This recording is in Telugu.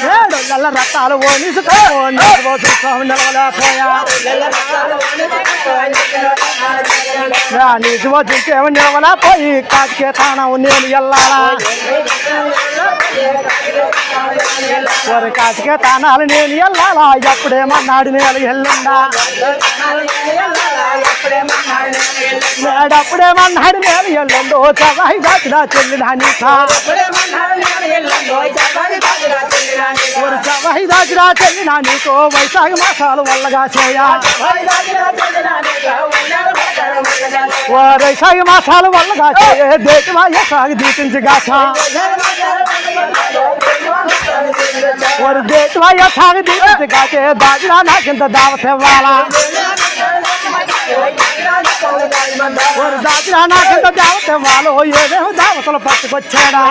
ఏడొల్ల రత్తాలు ఓనిసుకో నిలవలేకపోయా నిజమో చూసేమో నిలవలేపోయి కాటికే తానం నేను వెళ్ళాలా ఒరి కాటికే తానాలు నేను వెళ్ళాలా ఎప్పుడేమన్నాడు నేను వెళ్ళిందా అప్పుడేమన్నాడు నేను వెళ్ళండు చవాయి దాచినా చెల్లినా నీకా ఒరి చవాయి దాచినా చెల్లినా నీకు వైశాఖ మాసాలు వల్లగా చేయా వైశాఖ మాసాలు వల్లగా చేయే దేశమాయ సాగు దీపించగాక ఒరి దేశమాయ సాగు దీపించగాకే దాచినా నాకింత దావత ఇవ్వాలా ఒరి దాచినా నాకింత దావత ఇవ్వాలో ఏదేమో దావతలు పట్టుకొచ్చాడా